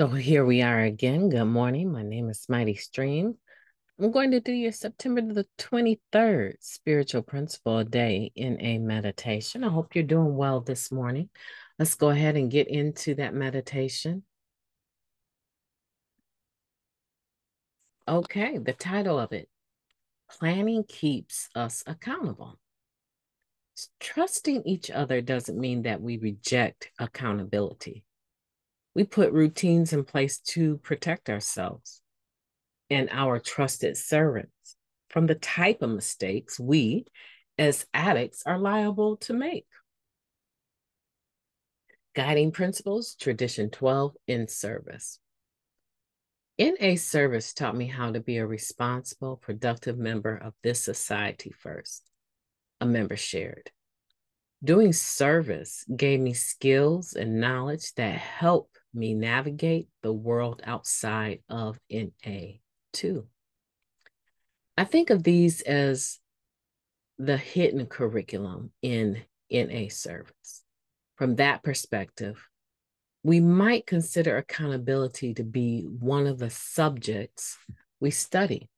So here we are again. Good morning. My name is MightyStream. I'm going to do your September the 23rd spiritual principle day in a meditation. I hope you're doing well this morning. Let's go ahead and get into that meditation. Okay, the title of it, Planning Keeps Us Accountable. Trusting each other doesn't mean that we reject accountability. We put routines in place to protect ourselves and our trusted servants from the type of mistakes we, as addicts, are liable to make. Guiding Principles, Tradition 12, in service. NA service taught me how to be a responsible, productive member of this society first, a member shared. Doing service gave me skills and knowledge that help me navigate the world outside of NA too. I think of these as the hidden curriculum in NA service. From that perspective, we might consider accountability to be one of the subjects we study.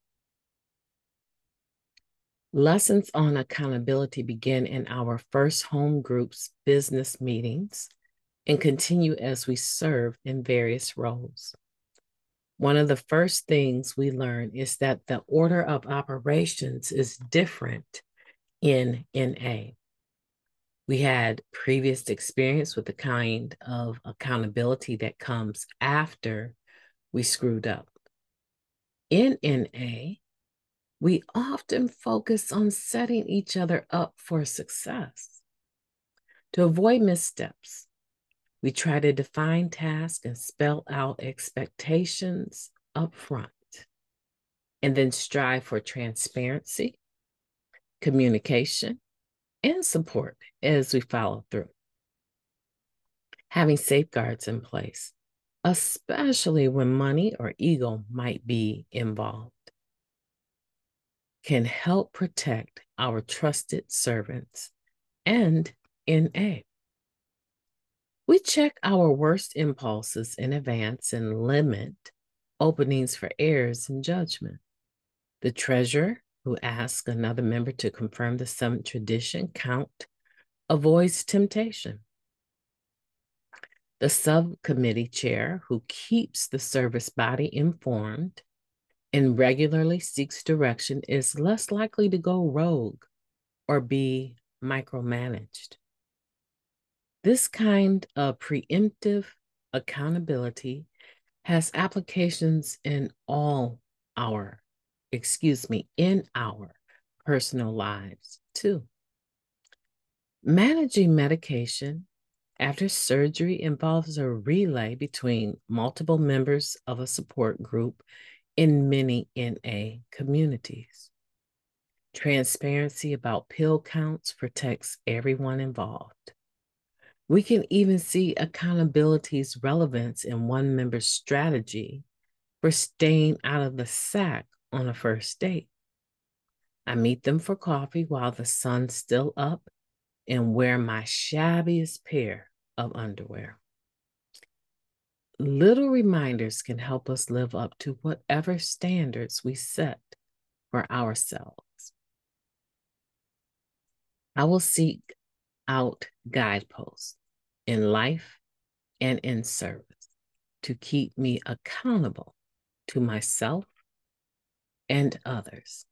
Lessons on accountability begin in our first home group's business meetings and continue as we serve in various roles. One of the first things we learn is that the order of operations is different in NA. We had previous experience with the kind of accountability that comes after we screwed up. In NA, we often focus on setting each other up for success. To avoid missteps, we try to define tasks and spell out expectations up front, and then strive for transparency, communication, and support as we follow through. Having safeguards in place, especially when money or ego might be involved, can help protect our trusted servants and NA. We check our worst impulses in advance and limit openings for errors in judgment. The treasurer, who asks another member to confirm the summit tradition count, avoids temptation. The subcommittee chair, who keeps the service body informed and regularly seeks direction, is less likely to go rogue or be micromanaged. This kind of preemptive accountability has applications in in our personal lives too. Managing medication after surgery involves a relay between multiple members of a support group in many NA communities. Transparency about pill counts protects everyone involved. We can even see accountability's relevance in one member's strategy for staying out of the sack on a first date. I meet them for coffee while the sun's still up and wear my shabbiest pair of underwear. Little reminders can help us live up to whatever standards we set for ourselves. I will seek out guideposts in life and in service to keep me accountable to myself and others.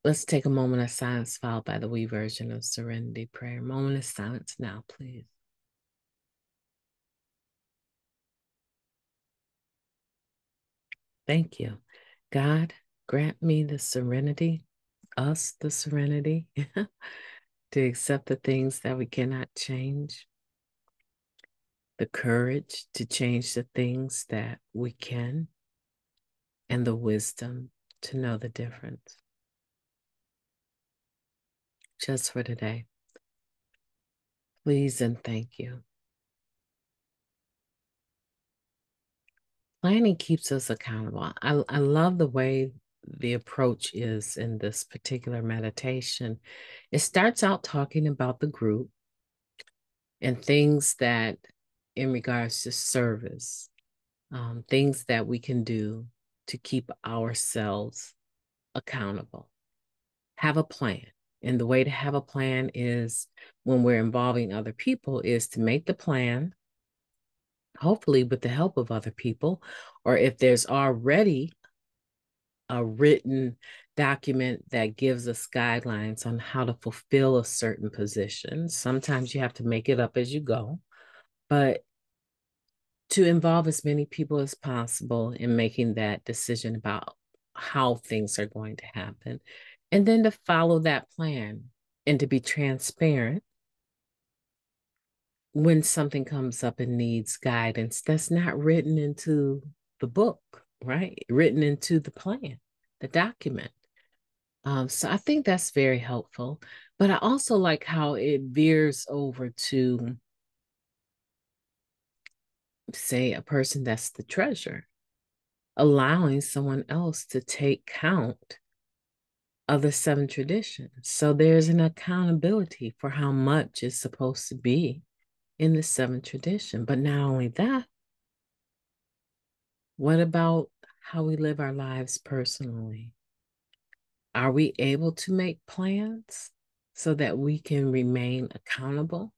Let's take a moment of silence followed by the wee version of Serenity Prayer. Moment of silence now, please. Thank you. God, grant me the serenity, us the serenity, to accept the things that we cannot change, the courage to change the things that we can, and the wisdom to know the difference. Just for today. Please and thank you. Planning keeps us accountable. I love the way the approach is in this particular meditation. It starts out talking about the group, and things that in regards to service, things that we can do to keep ourselves accountable. Have a plan. And the way to have a plan is when we're involving other people is to make the plan, hopefully with the help of other people, or if there's already a written document that gives us guidelines on how to fulfill a certain position. Sometimes you have to make it up as you go, but to involve as many people as possible in making that decision about how things are going to happen, and then to follow that plan and to be transparent when something comes up and needs guidance that's not written into the book, right? Written into the plan, the document. So I think that's very helpful. But I also like how it veers over to, say, a person that's the treasurer, allowing someone else to take count of the seven traditions. So there's an accountability for how much is supposed to be in the seventh tradition. But not only that, what about how we live our lives personally? Are we able to make plans so that we can remain accountable?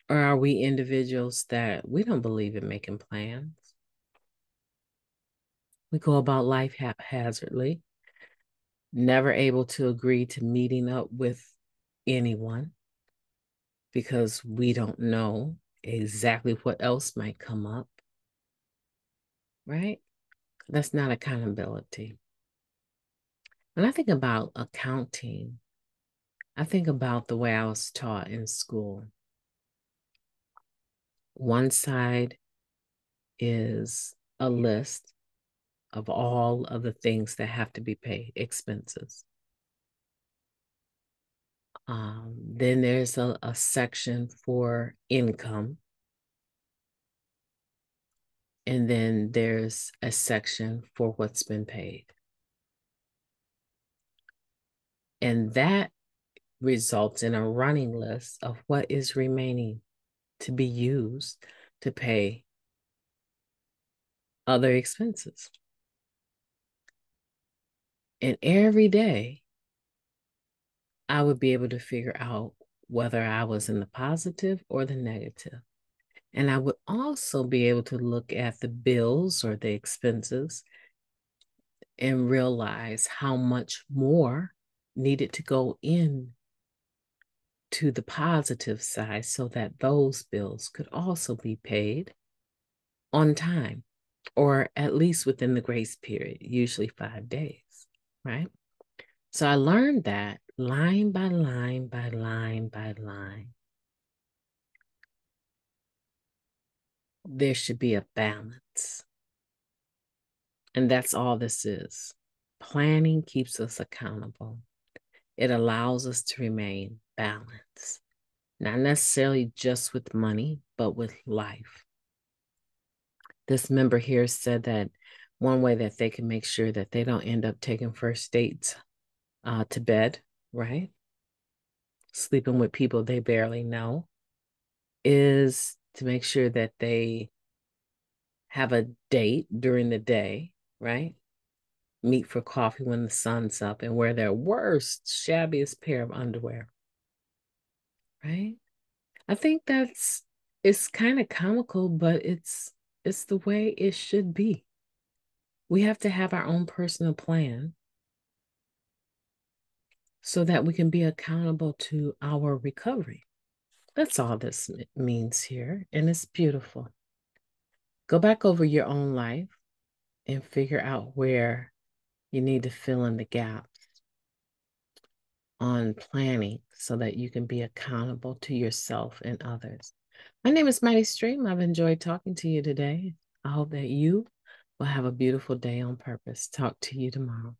Or are we individuals that we don't believe in making plans? We go about life haphazardly, never able to agree to meeting up with anyone because we don't know exactly what else might come up, right? That's not accountability. When I think about accounting, I think about the way I was taught in school. One side is a list of all of the things that have to be paid, expenses. Then there's a section for income. And then there's a section for what's been paid. And that results in a running list of what is remaining to be used to pay other expenses. And every day, I would be able to figure out whether I was in the positive or the negative. And I would also be able to look at the bills or the expenses and realize how much more needed to go in to the positive side so that those bills could also be paid on time or at least within the grace period, usually 5 days, right? So I learned that line by line by line by line, there should be a balance. And that's all this is. Planning keeps us accountable. It allows us to remain balanced, not necessarily just with money, but with life. This member here said that one way that they can make sure that they don't end up taking first dates to bed, right? Sleeping with people they barely know, is to make sure that they have a date during the day, right? Meet for coffee when the sun's up and wear their worst, shabbiest pair of underwear, right? I think it's kind of comical, but it's the way it should be. We have to have our own personal plan so that we can be accountable to our recovery. That's all this means here, and it's beautiful. Go back over your own life and figure out where you need to fill in the gaps on planning so that you can be accountable to yourself and others. My name is Mighty Stream. I've enjoyed talking to you today. I hope that you will have a beautiful day on purpose. Talk to you tomorrow.